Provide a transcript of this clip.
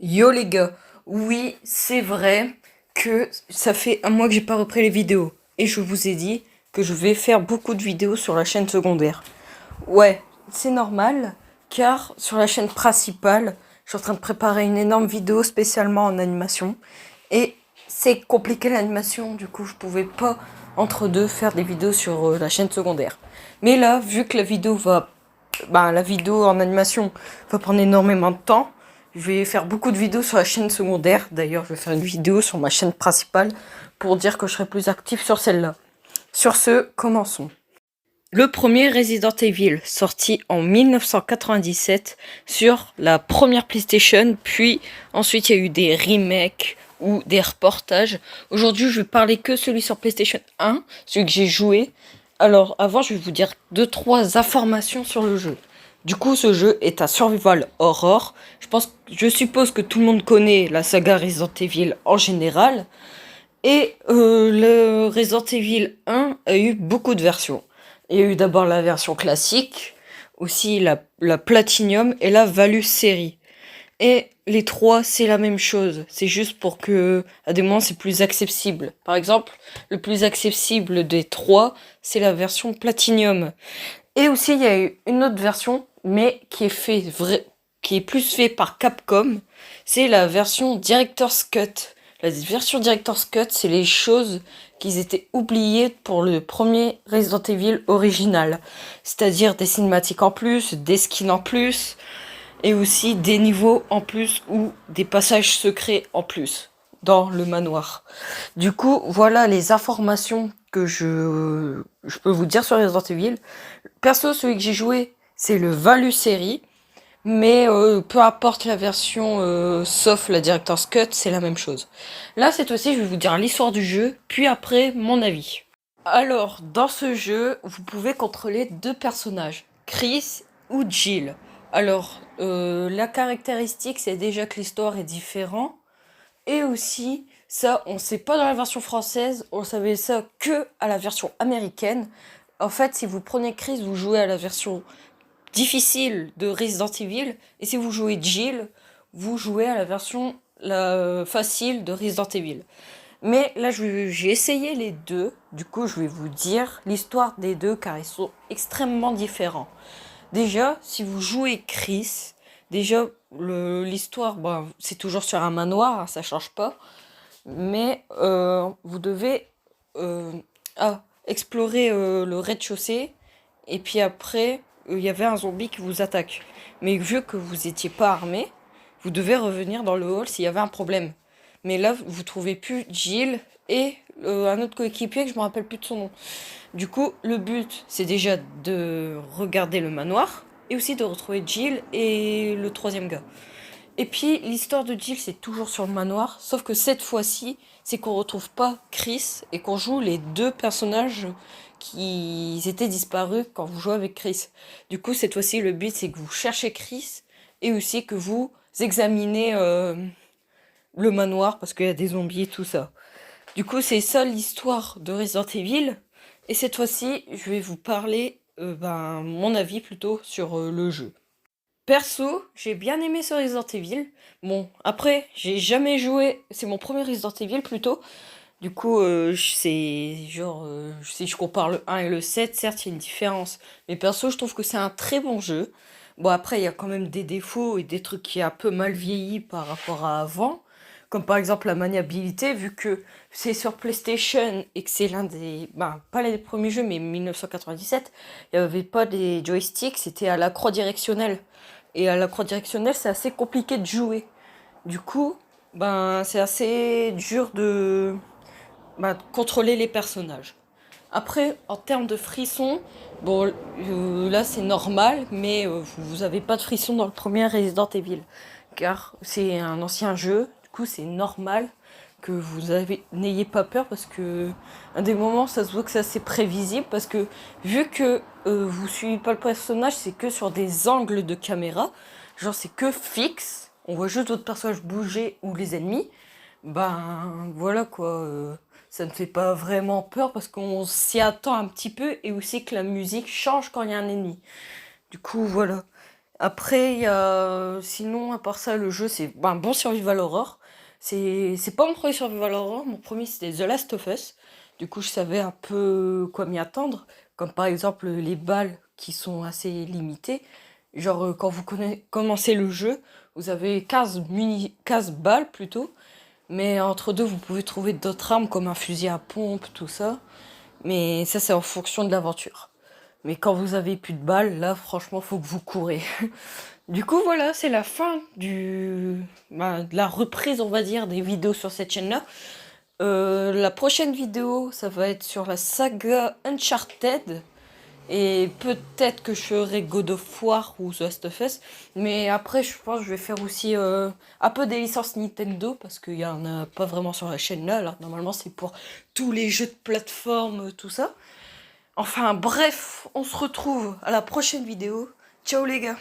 Yo les gars, oui, c'est vrai que ça fait un mois que j'ai pas repris les vidéos. Et je vous ai dit que je vais faire beaucoup de vidéos sur la chaîne secondaire. Ouais, c'est normal, car sur la chaîne principale, je suis en train de préparer une énorme vidéo spécialement en animation. Et c'est compliqué l'animation, du coup je pouvais pas entre deux faire des vidéos sur la chaîne secondaire. Mais là, vu que la vidéo en animation va prendre énormément de temps, je vais faire beaucoup de vidéos sur la chaîne secondaire. D'ailleurs, je vais faire une vidéo sur ma chaîne principale pour dire que je serai plus actif sur celle-là. Sur ce, commençons. Le premier Resident Evil, sorti en 1997 sur la première PlayStation, puis ensuite il y a eu des remakes ou des reportages. Aujourd'hui, je vais parler que celui sur PlayStation 1, celui que j'ai joué. Alors, avant, je vais vous dire 2-3 informations sur le jeu. Du coup, ce jeu est un survival horror. Je suppose que tout le monde connaît la saga Resident Evil en général. Et le Resident Evil 1 a eu beaucoup de versions. Il y a eu d'abord la version classique, aussi la Platinum et la Value Série. Et les trois, c'est la même chose. C'est juste pour que, à des moments, c'est plus accessible. Par exemple, le plus accessible des trois, c'est la version Platinum. Et aussi, il y a eu une autre version, mais qui est plus fait par Capcom. C'est la version Director's Cut. La version Director's Cut, c'est les choses qui étaient oubliées pour le premier Resident Evil original. C'est-à-dire des cinématiques en plus, des skins en plus, et aussi des niveaux en plus ou des passages secrets en plus dans le manoir. Du coup, voilà les informations que je peux vous dire sur Resident Evil. Perso, celui que j'ai joué, c'est le Value série. Mais peu importe la version, sauf la Director's Cut, c'est la même chose. Là, cette fois-ci, je vais vous dire l'histoire du jeu, puis après, mon avis. Alors, dans ce jeu, vous pouvez contrôler deux personnages, Chris ou Jill. Alors, la caractéristique, c'est déjà que l'histoire est différente. Et aussi, ça, on sait pas dans la version française, on savait ça que à la version américaine. En fait, si vous prenez Chris, vous jouez à la version difficile de Resident Evil, et si vous jouez Jill, vous jouez à la version facile de Resident Evil. Mais là, j'ai essayé les deux, du coup, je vais vous dire l'histoire des deux, car ils sont extrêmement différents. Déjà, si vous jouez Chris, déjà, l'histoire, c'est toujours sur un manoir, hein, ça change pas. Mais vous devez euh, explorer le rez-de-chaussée. Et puis après, il y avait un zombie qui vous attaque. Mais vu que vous n'étiez pas armé, vous devez revenir dans le hall s'il y avait un problème. Mais là, vous trouvez plus Jill et un autre coéquipier que je me rappelle plus de son nom. Du coup, le but, c'est déjà de regarder le manoir et aussi de retrouver Jill et le troisième gars. Et puis, l'histoire de Jill, c'est toujours sur le manoir, sauf que cette fois-ci, c'est qu'on retrouve pas Chris et qu'on joue les deux personnages qui étaient disparus quand vous jouez avec Chris. Du coup, cette fois-ci, le but, c'est que vous cherchez Chris et aussi que vous examinez le manoir parce qu'il y a des zombies et tout ça. Du coup, c'est ça l'histoire de Resident Evil. Et cette fois-ci, je vais vous parler, mon avis plutôt sur le jeu. Perso, j'ai bien aimé ce Resident Evil. Bon, après, j'ai jamais joué. C'est mon premier Resident Evil plutôt. Du coup, c'est genre, si je compare le 1 et le 7, certes, il y a une différence. Mais perso, je trouve que c'est un très bon jeu. Bon, après, il y a quand même des défauts et des trucs qui ont un peu mal vieilli par rapport à avant. Comme par exemple la maniabilité, vu que c'est sur PlayStation et que c'est l'un des. Pas les premiers jeux, mais 1997, il n'y avait pas des joysticks, c'était à la croix directionnelle. Et à la croix directionnelle, c'est assez compliqué de jouer. Du coup, c'est assez dur de contrôler les personnages. Après, en termes de frissons, bon, là c'est normal, mais vous avez pas de frissons dans le premier Resident Evil, car c'est un ancien jeu, du coup c'est normal que n'ayez pas peur, parce que à des moments ça se voit que c'est assez prévisible, parce que vu que vous suivez pas le personnage, c'est que sur des angles de caméra, genre c'est que fixe, on voit juste d'autres personnages bouger ou les ennemis, voilà quoi, ça ne fait pas vraiment peur parce qu'on s'y attend un petit peu et aussi que la musique change quand il y a un ennemi. Du coup, voilà. Après, il y a... Sinon, à part ça, le jeu, c'est un bon survival horror. C'est pas mon premier survival horror. Mon premier, c'était The Last of Us. Du coup, je savais un peu quoi m'y attendre. Comme par exemple les balles qui sont assez limitées. Genre, quand vous commencez le jeu, vous avez 15 balles plutôt. Mais entre deux, vous pouvez trouver d'autres armes comme un fusil à pompe, tout ça. Mais ça, c'est en fonction de l'aventure. Mais quand vous avez plus de balles, là, franchement, faut que vous courez. Du coup, voilà, c'est la fin de la reprise, on va dire, des vidéos sur cette chaîne-là. La prochaine vidéo, ça va être sur la saga Uncharted. Et peut-être que je ferai God of War ou The Last of Us. Mais après, je pense que je vais faire aussi un peu des licences Nintendo. Parce qu'il y en a pas vraiment sur la chaîne là. Alors, normalement, c'est pour tous les jeux de plateforme, tout ça. Enfin, bref, on se retrouve à la prochaine vidéo. Ciao les gars!